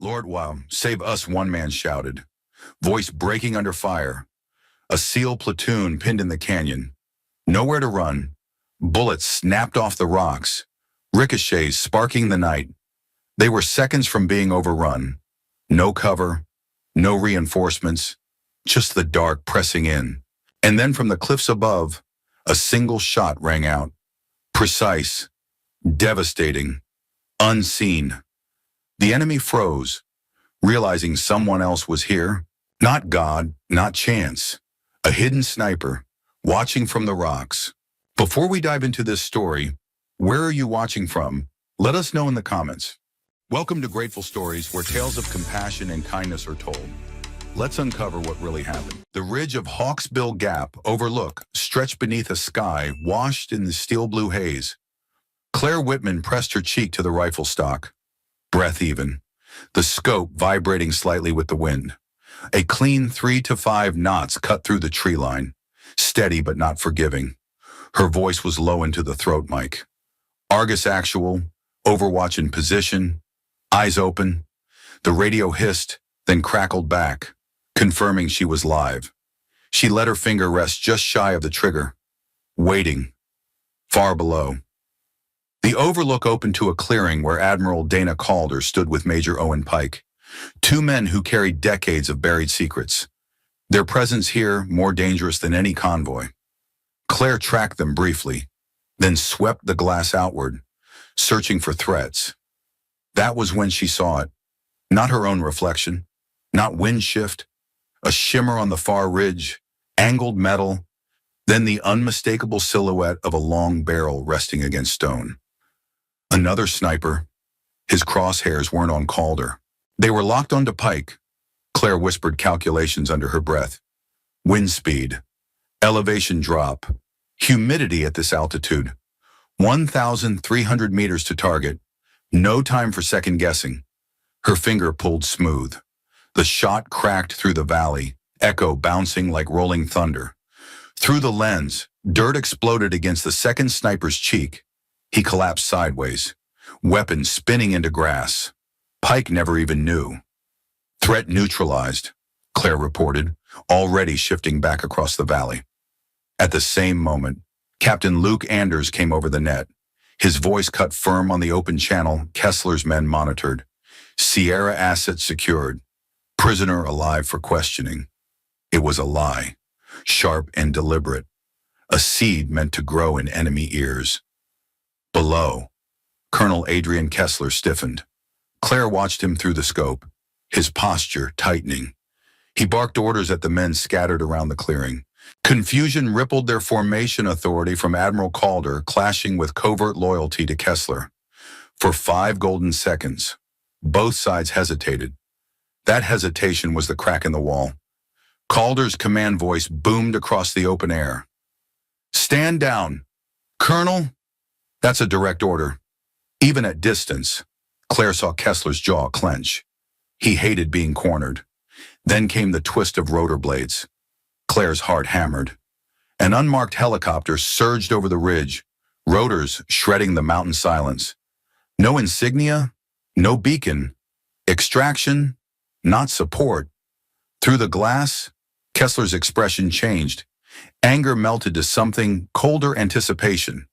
Lord, wow, save us, one man shouted, voice breaking under fire. A SEAL platoon pinned in the canyon. Nowhere to run. Bullets snapped off the rocks. Ricochets sparking the night. They were seconds from being overrun. No cover, no reinforcements, just the dark pressing in. And then from the cliffs above, a single shot rang out. Precise, devastating, unseen. The enemy froze, realizing someone else was here. Not God, not chance. A hidden sniper, watching from the rocks. Before we dive into this story, where are you watching from? Let us know in the comments. Welcome to Grateful Stories, where tales of compassion and kindness are told. Let's uncover what really happened. The ridge of Hawksbill Gap overlook stretched beneath a sky washed in the steel blue haze. Claire Whitman pressed her cheek to the rifle stock, breath even, the scope vibrating slightly with the wind. A clean 3 to 5 knots cut through the tree line, steady but not forgiving. Her voice was low into the throat mic. Argus Actual, Overwatch in position, eyes open. The radio hissed, then crackled back, confirming she was live. She let her finger rest just shy of the trigger, waiting, far below. The overlook opened to a clearing where Admiral Dana Calder stood with Major Owen Pike, two men who carried decades of buried secrets. Their presence here more dangerous than any convoy. Claire tracked them briefly, then swept the glass outward, searching for threats. That was when she saw it. Not her own reflection, not wind shift, a shimmer on the far ridge, angled metal, then the unmistakable silhouette of a long barrel resting against stone. Another sniper. His crosshairs weren't on Calder. They were locked onto Pike. Claire whispered calculations under her breath. Wind speed, elevation drop, humidity at this altitude, 1,300 meters to target. No time for second guessing. Her finger pulled smooth. The shot cracked through the valley, echo bouncing like rolling thunder. Through the lens, dirt exploded against the second sniper's cheek. He collapsed sideways, weapon spinning into grass. Pike never even knew. Threat neutralized, Claire reported, already shifting back across the valley. At the same moment, Captain Luke Anders came over the net. His voice cut firm on the open channel Kessler's men monitored. Sierra assets secured. Prisoner alive for questioning. It was a lie, sharp and deliberate. A seed meant to grow in enemy ears. Below, Colonel Adrian Kessler stiffened. Claire watched him through the scope, his posture tightening. He barked orders at the men scattered around the clearing. Confusion rippled their formation authority from Admiral Calder, clashing with covert loyalty to Kessler. For 5 golden seconds, both sides hesitated. That hesitation was the crack in the wall. Calder's command voice boomed across the open air. Stand down. Colonel? That's a direct order. Even at distance, Claire saw Kessler's jaw clench. He hated being cornered. Then came the twist of rotor blades. Claire's heart hammered. An unmarked helicopter surged over the ridge, rotors shredding the mountain silence. No insignia, no beacon. Extraction, not support. Through the glass, Kessler's expression changed. Anger melted to something colder anticipation.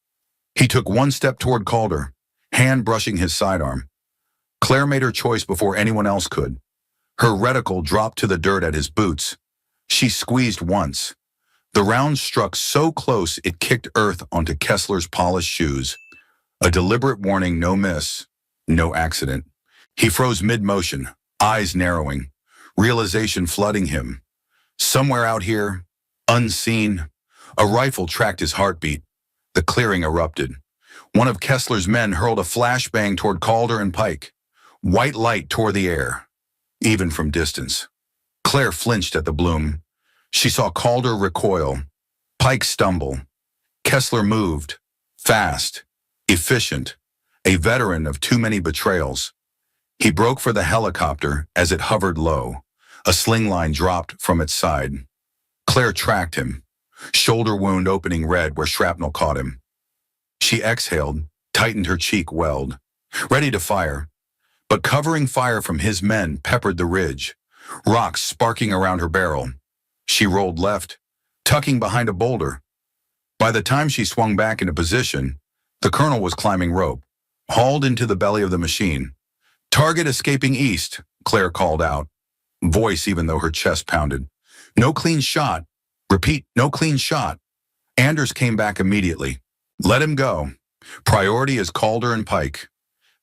He took one step toward Calder, hand brushing his sidearm. Claire made her choice before anyone else could. Her reticle dropped to the dirt at his boots. She squeezed once. The round struck so close it kicked earth onto Kessler's polished shoes. A deliberate warning, no miss, no accident. He froze mid-motion, eyes narrowing, realization flooding him. Somewhere out here, unseen, a rifle tracked his heartbeat. The clearing erupted. One of Kessler's men hurled a flashbang toward Calder and Pike. White light tore the air, even from distance. Claire flinched at the bloom. She saw Calder recoil, Pike stumble. Kessler moved, fast, efficient, a veteran of too many betrayals. He broke for the helicopter as it hovered low. A sling line dropped from its side. Claire tracked him, shoulder wound opening red where shrapnel caught him. She exhaled, tightened her cheek weld, ready to fire. But covering fire from his men peppered the ridge, rocks sparking around her barrel. She rolled left, tucking behind a boulder. By the time she swung back into position, the colonel was climbing rope, hauled into the belly of the machine. "Target escaping east," Claire called out, voice even though her chest pounded. "No clean shot. Repeat, no clean shot." Anders came back immediately. "Let him go. Priority is Calder and Pike."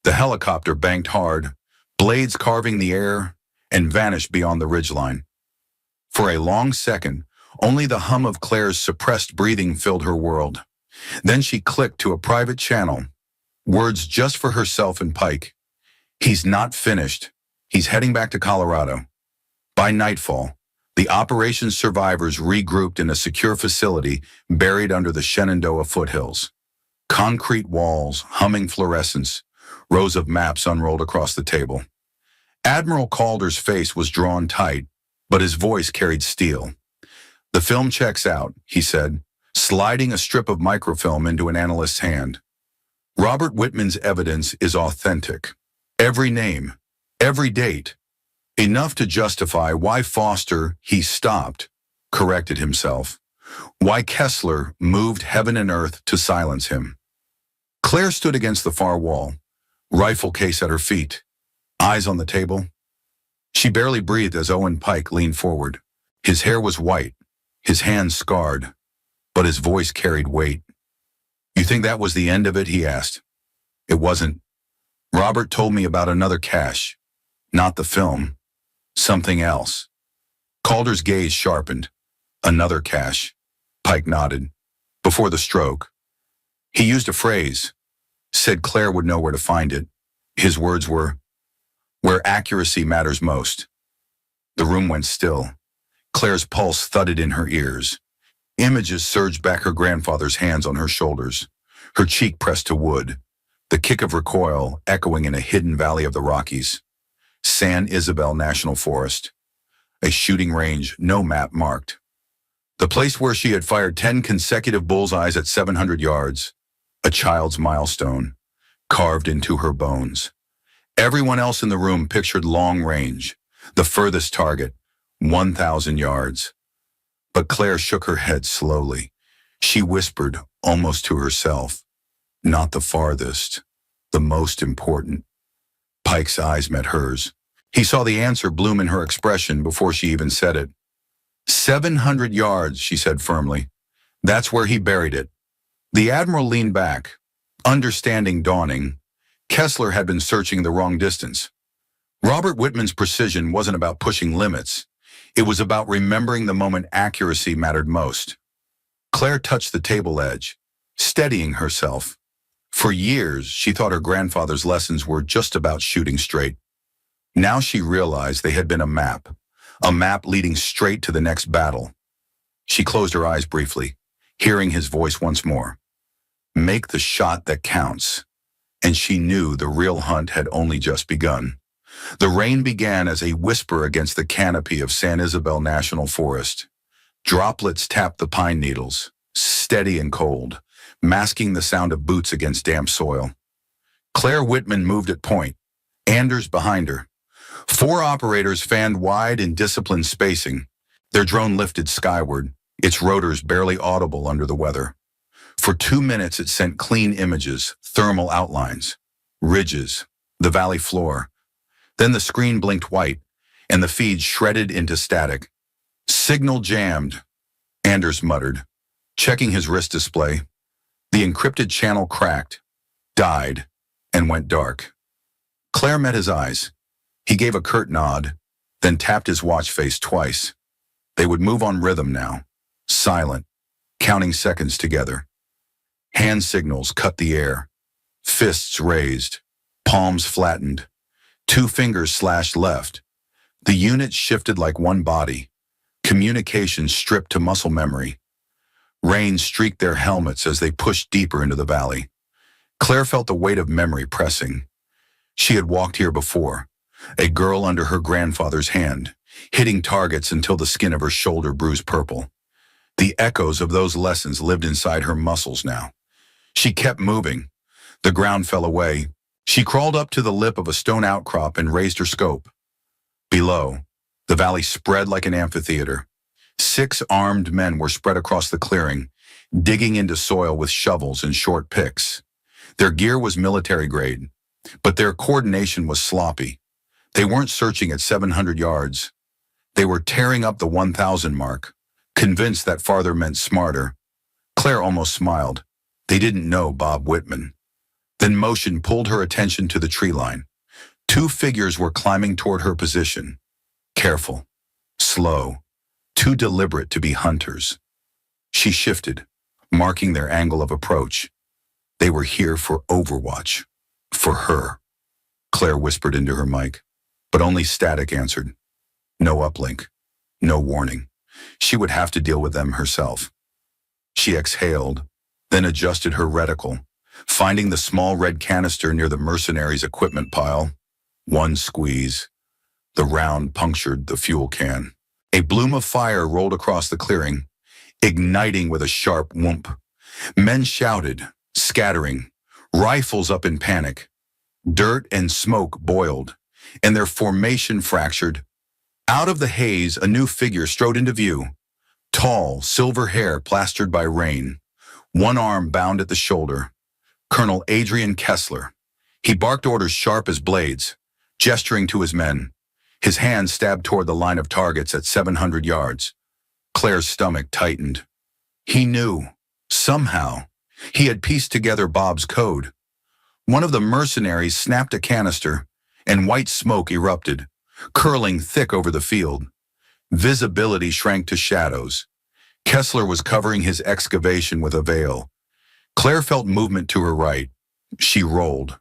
The helicopter banked hard, blades carving the air, and vanished beyond the ridgeline. For a long second, only the hum of Claire's suppressed breathing filled her world. Then she clicked to a private channel, words just for herself and Pike. "He's not finished. He's heading back to Colorado." By nightfall, the operation's survivors regrouped in a secure facility buried under the Shenandoah foothills. Concrete walls, humming fluorescence, rows of maps unrolled across the table. Admiral Calder's face was drawn tight, but his voice carried steel. "The film checks out," he said, sliding a strip of microfilm into an analyst's hand. "Robert Whitman's evidence is authentic. Every name, every date. Enough to justify why Foster, he stopped, corrected himself. Why Kessler moved heaven and earth to silence him." Claire stood against the far wall, rifle case at her feet, eyes on the table. She barely breathed as Owen Pike leaned forward. His hair was white, his hands scarred, but his voice carried weight. "You think that was the end of it?" he asked. "It wasn't. Robert told me about another cache. Not the film. Something else." Calder's gaze sharpened. "Another cache." Pike nodded. "Before the stroke. He used a phrase. Said Claire would know where to find it. His words were, 'Where accuracy matters most.'" The room went still. Claire's pulse thudded in her ears. Images surged back her grandfather's hands on her shoulders, her cheek pressed to wood, the kick of recoil echoing in a hidden valley of the Rockies. San Isabel National Forest, a shooting range no map marked. The place where she had fired 10 consecutive bullseyes at 700 yards, a child's milestone, carved into her bones. Everyone else in the room pictured long range, the furthest target, 1,000 yards. But Claire shook her head slowly. She whispered, almost to herself, "Not the farthest, the most important." Pike's eyes met hers. He saw the answer bloom in her expression before she even said it. 700 yards, she said firmly. "That's where he buried it." The Admiral leaned back, understanding dawning. Kessler had been searching the wrong distance. Robert Whitman's precision wasn't about pushing limits. It was about remembering the moment accuracy mattered most. Claire touched the table edge, steadying herself. For years, she thought her grandfather's lessons were just about shooting straight. Now she realized they had been a map leading straight to the next battle. She closed her eyes briefly, hearing his voice once more. "Make the shot that counts." And she knew the real hunt had only just begun. The rain began as a whisper against the canopy of San Isabel National Forest. Droplets tapped the pine needles, steady and cold, masking the sound of boots against damp soil. Claire Whitman moved at point, Anders behind her. 4 operators fanned wide in disciplined spacing. Their drone lifted skyward, its rotors barely audible under the weather. For 2 minutes it sent clean images, thermal outlines, ridges, the valley floor. Then the screen blinked white, and the feed shredded into static. "Signal jammed," Anders muttered, checking his wrist display. The encrypted channel cracked, died, and went dark. Claire met his eyes. He gave a curt nod, then tapped his watch face twice. They would move on rhythm now, silent, counting seconds together. Hand signals cut the air, fists raised, palms flattened, 2 fingers slashed left. The unit shifted like one body, communication stripped to muscle memory. Rain streaked their helmets as they pushed deeper into the valley. Claire felt the weight of memory pressing. She had walked here before, a girl under her grandfather's hand, hitting targets until the skin of her shoulder bruised purple. The echoes of those lessons lived inside her muscles now. She kept moving. The ground fell away, She crawled up to the lip of a stone outcrop and raised her scope. Below, the valley spread like an amphitheater. 6 armed men were spread across the clearing, digging into soil with shovels and short picks. Their gear was military grade, but their coordination was sloppy. They weren't searching at 700 yards. They were tearing up the 1,000 mark, convinced that farther meant smarter. Claire almost smiled. They didn't know Bob Whitman. Then motion pulled her attention to the tree line. 2 figures were climbing toward her position. Careful, slow, too deliberate to be hunters. She shifted, marking their angle of approach. They were here for Overwatch. For her. Claire whispered into her mic, but only static answered. No uplink. No warning. She would have to deal with them herself. She exhaled, then adjusted her reticle, finding the small red canister near the mercenaries' equipment pile. One squeeze. The round punctured the fuel can. A bloom of fire rolled across the clearing, igniting with a sharp whoomp. Men shouted, scattering, rifles up in panic. Dirt and smoke boiled, and their formation fractured. Out of the haze, a new figure strode into view. Tall, silver hair plastered by rain. One arm bound at the shoulder. Colonel Adrian Kessler. He barked orders sharp as blades, gesturing to his men. His hand stabbed toward the line of targets at 700 yards. Claire's stomach tightened. He knew. Somehow, he had pieced together Bob's code. One of the mercenaries snapped a canister, and white smoke erupted, curling thick over the field. Visibility shrank to shadows. Kessler was covering his excavation with a veil. Claire felt movement to her right. She rolled.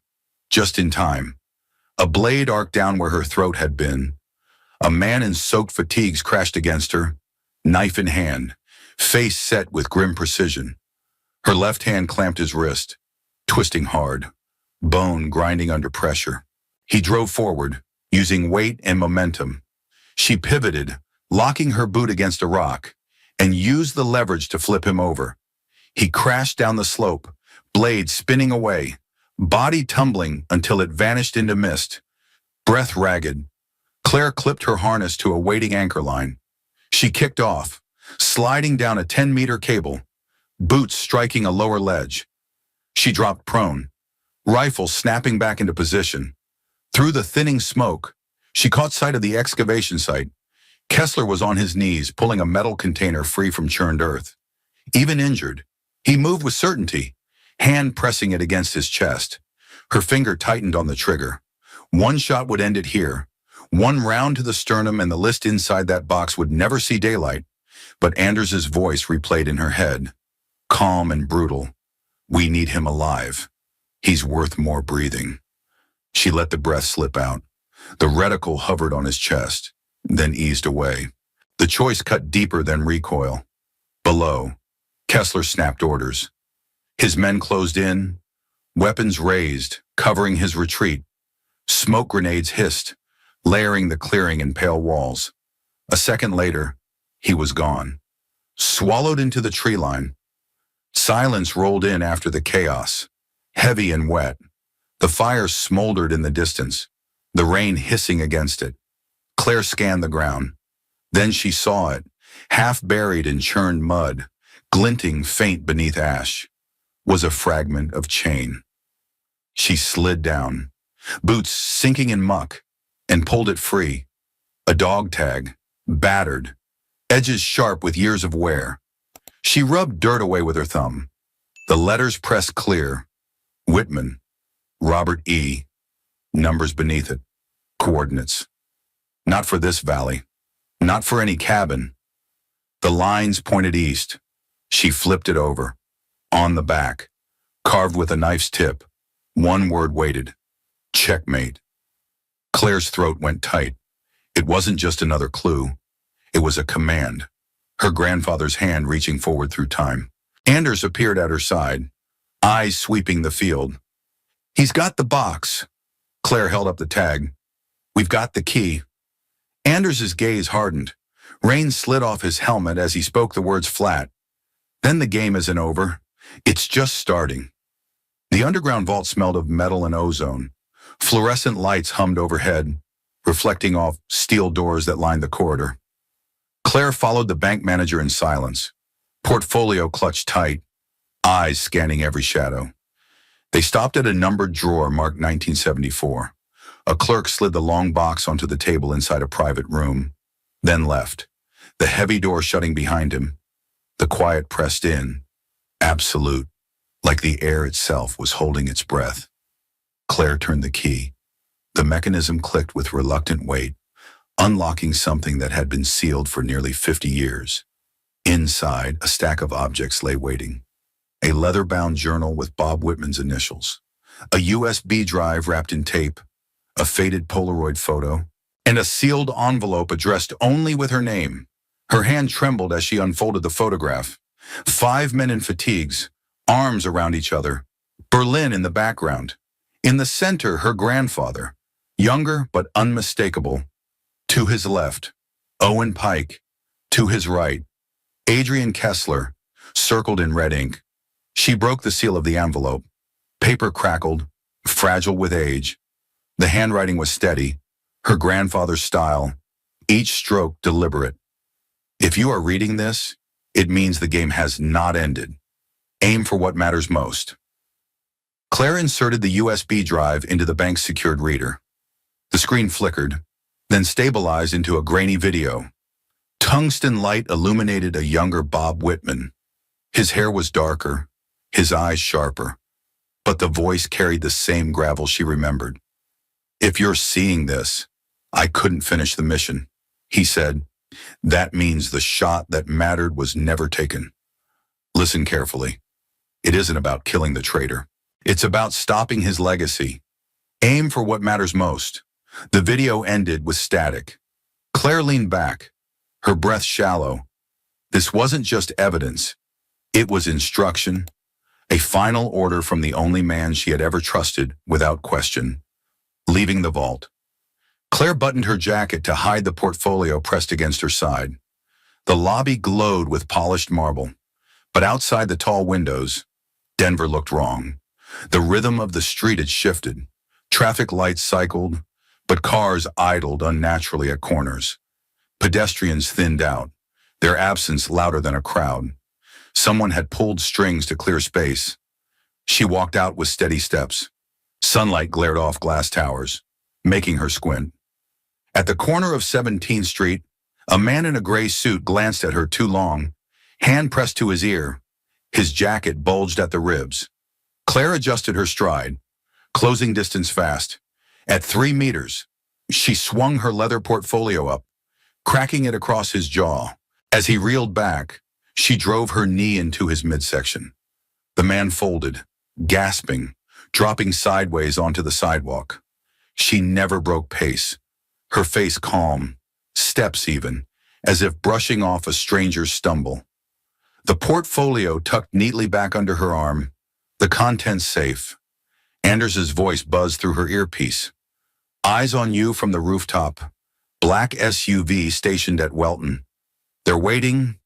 Just in time. A blade arced down where her throat had been. A man in soaked fatigues crashed against her, knife in hand, face set with grim precision. Her left hand clamped his wrist, twisting hard, bone grinding under pressure. He drove forward, using weight and momentum. She pivoted, locking her boot against a rock, and used the leverage to flip him over. He crashed down the slope, blade spinning away, body tumbling until it vanished into mist. Breath ragged, Claire clipped her harness to a waiting anchor line. She kicked off, sliding down a 10-meter cable, boots striking a lower ledge. She dropped prone, rifle snapping back into position. Through the thinning smoke, she caught sight of the excavation site. Kessler was on his knees, pulling a metal container free from churned earth. Even injured, he moved with certainty, hand pressing it against his chest. Her finger tightened on the trigger. One shot would end it here. One round to the sternum and the list inside that box would never see daylight. But Anders's voice replayed in her head, calm and brutal. We need him alive. He's worth more breathing. She let the breath slip out. The reticle hovered on his chest, then eased away. The choice cut deeper than recoil. Below, Kessler snapped orders. His men closed in, weapons raised, covering his retreat. Smoke grenades hissed, layering the clearing in pale walls. A second later, he was gone, swallowed into the tree line. Silence rolled in after the chaos, heavy and wet. The fire smoldered in the distance, the rain hissing against it. Claire scanned the ground. Then she saw it, half buried in churned mud, glinting faint beneath ash, was a fragment of chain. She slid down, boots sinking in muck, and pulled it free. A dog tag, battered, edges sharp with years of wear. She rubbed dirt away with her thumb. The letters pressed clear. Whitman, Robert E. Numbers beneath it. Coordinates. Not for this valley. Not for any cabin. The lines pointed east. She flipped it over. On the back, carved with a knife's tip, one word waited. Checkmate. Claire's throat went tight. It wasn't just another clue. It was a command. Her grandfather's hand reaching forward through time. Anders appeared at her side, eyes sweeping the field. He's got the box. Claire held up the tag. We've got the key. Anders's gaze hardened. Rain slid off his helmet as he spoke the words flat. Then the game isn't over. It's just starting. The underground vault smelled of metal and ozone, Fluorescent lights hummed overhead, reflecting off steel doors that lined the corridor. Claire followed the bank manager in silence, portfolio clutched tight, eyes scanning every shadow. They stopped at a numbered drawer marked 1974. A clerk slid the long box onto the table inside a private room, then left, the heavy door shutting behind him. The quiet pressed in, absolute, like the air itself was holding its breath. Claire turned the key. The mechanism clicked with reluctant weight, unlocking something that had been sealed for nearly 50 years. Inside, a stack of objects lay waiting. A leather-bound journal with Bob Whitman's initials, a USB drive wrapped in tape, a faded Polaroid photo, and a sealed envelope addressed only with her name. Her hand trembled as she unfolded the photograph. 5 men in fatigues, arms around each other, Berlin in the background. In the center, her grandfather, younger but unmistakable. To his left, Owen Pike. To his right, Adrian Kessler, circled in red ink. She broke the seal of the envelope. Paper crackled, fragile with age. The handwriting was steady, her grandfather's style, each stroke deliberate. If you are reading this, it means the game has not ended. Aim for what matters most. Claire inserted the USB drive into the bank's secured reader. The screen flickered, then stabilized into a grainy video. Tungsten light illuminated a younger Bob Whitman. His hair was darker, his eyes sharper, but the voice carried the same gravel she remembered. "If you're seeing this, I couldn't finish the mission," he said. "That means the shot that mattered was never taken. Listen carefully. It isn't about killing the traitor. It's about stopping his legacy. Aim for what matters most." The video ended with static. Claire leaned back, her breath shallow. This wasn't just evidence. It was instruction, a final order from the only man she had ever trusted without question. Leaving the vault, Claire buttoned her jacket to hide the portfolio pressed against her side. The lobby glowed with polished marble, but outside the tall windows, Denver looked wrong. The rhythm of the street had shifted. Traffic lights cycled, but cars idled unnaturally at corners. Pedestrians thinned out, their absence louder than a crowd. Someone had pulled strings to clear space. She walked out with steady steps. Sunlight glared off glass towers, making her squint. At the corner of 17th Street, a man in a gray suit glanced at her too long, hand pressed to his ear. His jacket bulged at the ribs. Claire adjusted her stride, closing distance fast. At 3 meters, she swung her leather portfolio up, cracking it across his jaw. As he reeled back, she drove her knee into his midsection. The man folded, gasping, dropping sideways onto the sidewalk. She never broke pace, her face calm, steps even, as if brushing off a stranger's stumble. The portfolio tucked neatly back under her arm, the contents safe. Anders's voice buzzed through her earpiece. "Eyes on you from the rooftop. Black SUV stationed at Welton. They're waiting."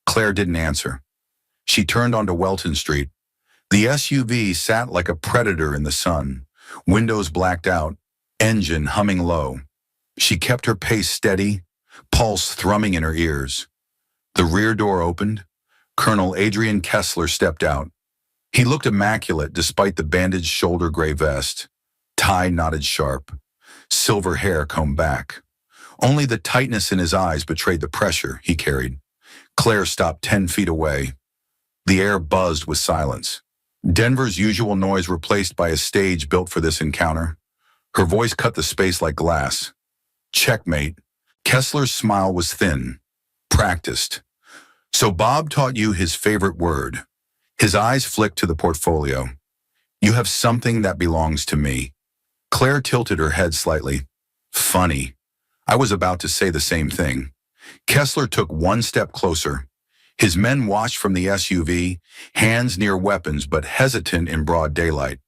Claire didn't answer. She turned onto Welton Street. The SUV sat like a predator in the sun, windows blacked out, engine humming low. She kept her pace steady, pulse thrumming in her ears. The rear door opened. Colonel Adrian Kessler stepped out. He looked immaculate despite the bandaged shoulder gray vest, tie knotted sharp, silver hair combed back. Only the tightness in his eyes betrayed the pressure he carried. Claire stopped 10 feet away. The air buzzed with silence. Denver's usual noise replaced by a stage built for this encounter. Her voice cut the space like glass. "Checkmate." Kessler's smile was thin, practiced. "So Bob taught you his favorite word." His eyes flicked to the portfolio. "You have something that belongs to me." Claire tilted her head slightly. "Funny. I was about to say the same thing." Kessler took one step closer. His men watched from the SUV, hands near weapons but hesitant in broad daylight.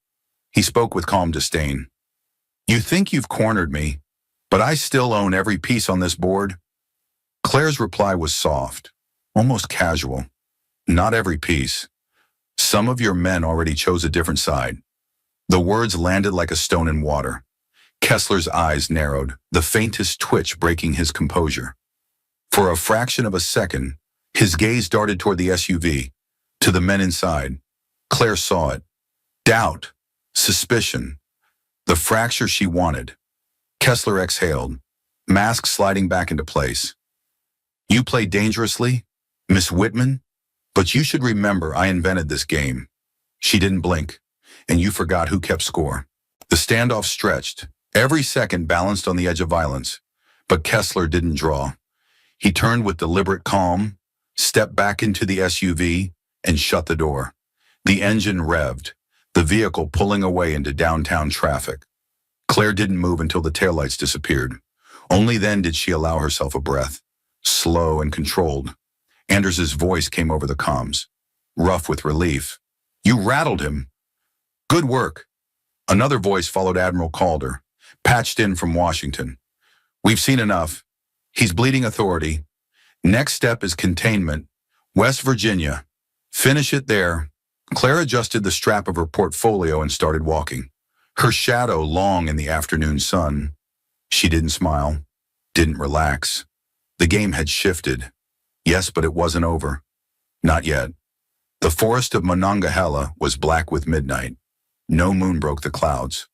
He spoke with calm disdain. "You think you've cornered me, but I still own every piece on this board." Claire's reply was soft, almost casual. "Not every piece. Some of your men already chose a different side. The words landed like a stone in water. Kessler's eyes narrowed, the faintest twitch breaking his composure. For a fraction of a second, his gaze darted toward the SUV, to the men inside. Claire saw it. Doubt, suspicion, the fracture she wanted. Kessler exhaled, mask sliding back into place. You play dangerously, Miss Whitman, but you should remember I invented this game. She didn't blink, and you forgot who kept score. The standoff stretched, every second balanced on the edge of violence, but Kessler didn't draw. He turned with deliberate calm, stepped back into the SUV, and shut the door. The engine revved, the vehicle pulling away into downtown traffic. Claire didn't move until the taillights disappeared. Only then did she allow herself a breath, slow and controlled. Anders's voice came over the comms, rough with relief. You rattled him. Good work. Another voice followed Admiral Calder, patched in from Washington. We've seen enough. He's bleeding authority. Next step is containment. West Virginia. Finish it there. Claire adjusted the strap of her portfolio and started walking, her shadow long in the afternoon sun. She didn't smile, didn't relax. The game had shifted. Yes, but it wasn't over. Not yet. The forest of Monongahela was black with midnight. No moon broke the clouds,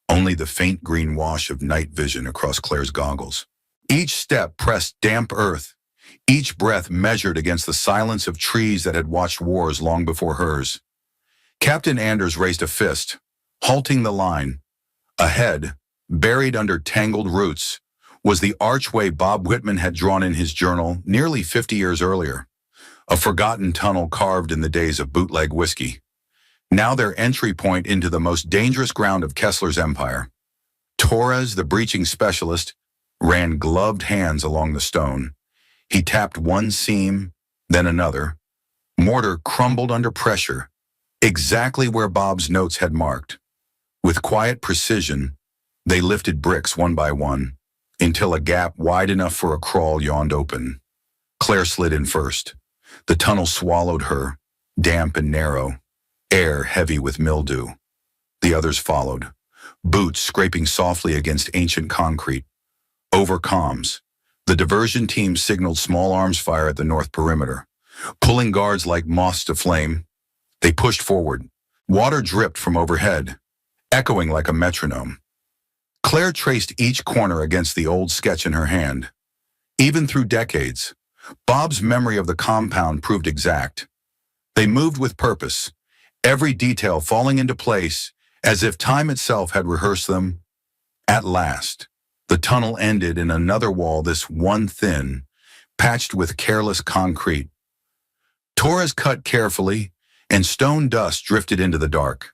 only the faint green wash of night vision across Claire's goggles. Each step pressed damp earth, each breath measured against the silence of trees that had watched wars long before hers. Captain Anders raised a fist, halting the line. Ahead, buried under tangled roots, was the archway Bob Whitman had drawn in his journal nearly 50 years earlier, a forgotten tunnel carved in the days of bootleg whiskey. Now their entry point into the most dangerous ground of Kessler's empire. Torres, the breaching specialist, ran gloved hands along the stone. He tapped one seam, then another. Mortar crumbled under pressure, exactly where Bob's notes had marked. With quiet precision, they lifted bricks one by one, until a gap wide enough for a crawl yawned open. Claire slid in first. The tunnel swallowed her, damp and narrow, air heavy with mildew. The others followed, boots scraping softly against ancient concrete. Over comms, the diversion team signaled small arms fire at the north perimeter. Pulling guards like moths to flame, they pushed forward. Water dripped from overhead, echoing like a metronome. Claire traced each corner against the old sketch in her hand. Even through decades, Bob's memory of the compound proved exact. They moved with purpose, every detail falling into place as if time itself had rehearsed them. At last, the tunnel ended in another wall, this one thin, patched with careless concrete. Torres cut carefully, and stone dust drifted into the dark.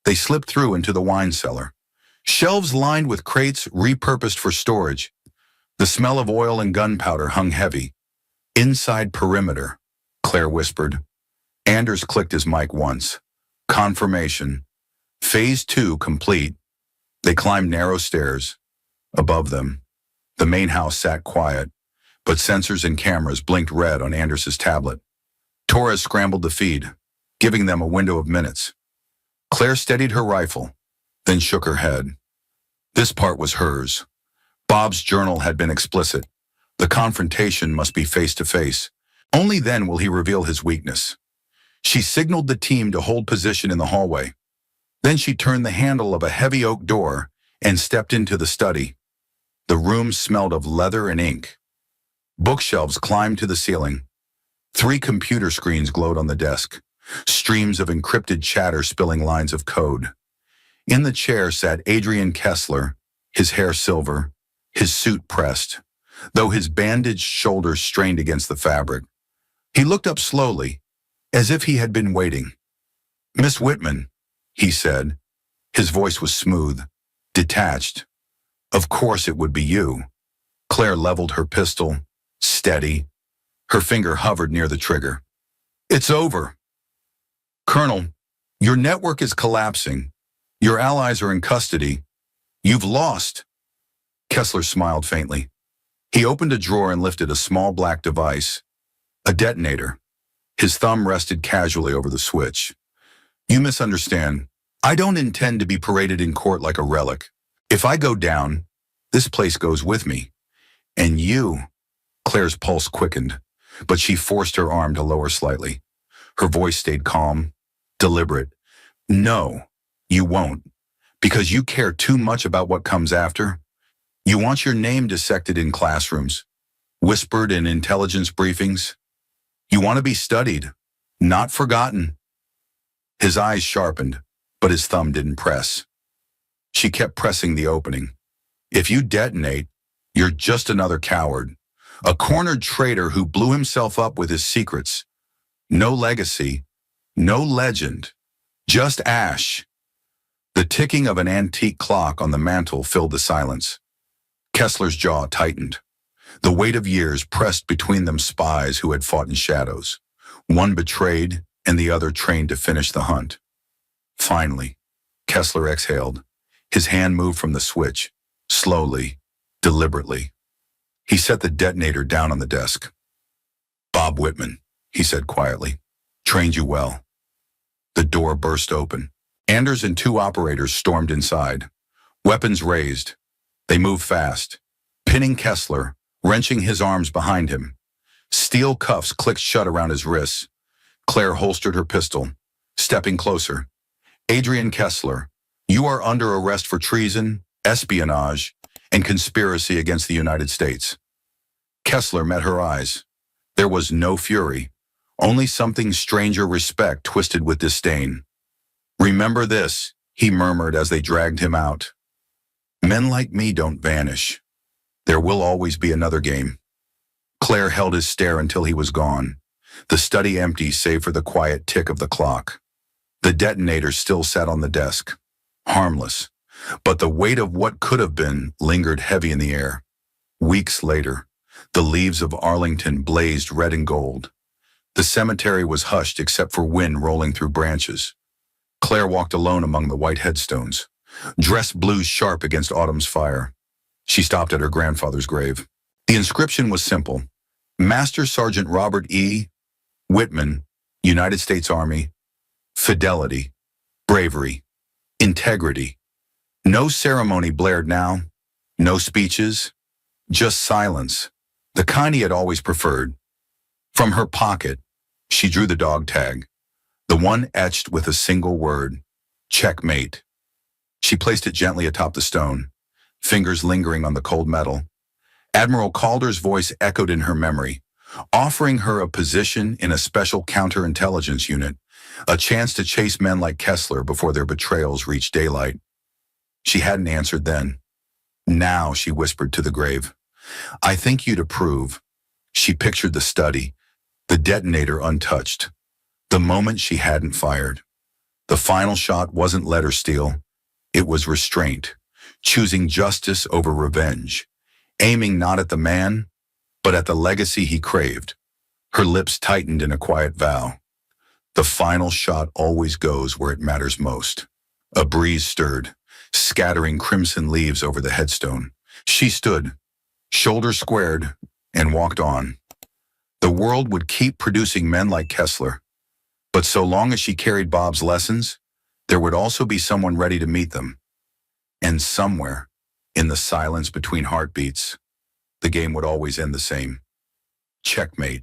They slipped through into the wine cellar. Shelves lined with crates repurposed for storage. The smell of oil and gunpowder hung heavy. Inside perimeter, Claire whispered. Anders clicked his mic once. Confirmation. Phase 2 complete. They climbed narrow stairs. Above them, the main house sat quiet, but sensors and cameras blinked red on Anders's tablet. Torres scrambled the feed, giving them a window of minutes. Claire steadied her rifle, then shook her head. This part was hers. Bob's journal had been explicit. The confrontation must be face to face. Only then will he reveal his weakness. She signaled the team to hold position in the hallway. Then she turned the handle of a heavy oak door and stepped into the study. The room smelled of leather and ink. Bookshelves climbed to the ceiling. 3 computer screens glowed on the desk, streams of encrypted chatter spilling lines of code. In the chair sat Adrian Kessler, his hair silver, his suit pressed, though his bandaged shoulders strained against the fabric. He looked up slowly, as if he had been waiting. Miss Whitman, he said. His voice was smooth, detached. Of course it would be you. Claire leveled her pistol, steady. Her finger hovered near the trigger. It's over. Colonel, your network is collapsing. Your allies are in custody. You've lost. Kessler smiled faintly. He opened a drawer and lifted a small black device, a detonator. His thumb rested casually over the switch. You misunderstand. I don't intend to be paraded in court like a relic. If I go down, this place goes with me. And you, Claire's pulse quickened, but she forced her arm to lower slightly. Her voice stayed calm, deliberate. No, you won't, because you care too much about what comes after. You want your name dissected in classrooms, whispered in intelligence briefings. You want to be studied, not forgotten. His eyes sharpened, but his thumb didn't press. She kept pressing the opening. If you detonate, you're just another coward, a cornered traitor who blew himself up with his secrets. No legacy, no legend, just ash. The ticking of an antique clock on the mantel filled the silence. Kessler's jaw tightened. The weight of years pressed between them spies who had fought in shadows, one betrayed and the other trained to finish the hunt. Finally, Kessler exhaled. His hand moved from the switch, slowly, deliberately. He set the detonator down on the desk. Bob Whitman, he said quietly, trained you well. The door burst open. Anders and two operators stormed inside, weapons raised. They moved fast, pinning Kessler, wrenching his arms behind him. Steel cuffs clicked shut around his wrists. Claire holstered her pistol, stepping closer. Adrian Kessler, you are under arrest for treason, espionage, and conspiracy against the United States. Kessler met her eyes. There was no fury, only something stranger respect twisted with disdain. Remember this, he murmured as they dragged him out. Men like me don't vanish. There will always be another game. Claire held his stare until he was gone, the study empty save for the quiet tick of the clock. The detonator still sat on the desk, harmless, but the weight of what could have been lingered heavy in the air. Weeks later, the leaves of Arlington blazed red and gold. The cemetery was hushed except for wind rolling through branches. Claire walked alone among the white headstones, dressed blue sharp against autumn's fire. She stopped at her grandfather's grave. The inscription was simple. Master Sergeant Robert E. Whitman, United States Army. Fidelity, bravery, integrity. No ceremony blared now, no speeches, just silence, the kind he had always preferred. From her pocket, she drew the dog tag, the one etched with a single word, checkmate. She placed it gently atop the stone, fingers lingering on the cold metal. Admiral Calder's voice echoed in her memory, offering her a position in a special counterintelligence unit, a chance to chase men like Kessler before their betrayals reached daylight. She hadn't answered then. Now, she whispered to the grave, I think you'd approve. She pictured the study, the detonator untouched, the moment she hadn't fired. The final shot wasn't letter steel. It was restraint, choosing justice over revenge, aiming not at the man, but at the legacy he craved. Her lips tightened in a quiet vow. The final shot always goes where it matters most. A breeze stirred, scattering crimson leaves over the headstone. She stood, shoulders squared, and walked on. The world would keep producing men like Kessler, but so long as she carried Bob's lessons, there would also be someone ready to meet them. And somewhere, in the silence between heartbeats, the game would always end the same. Checkmate.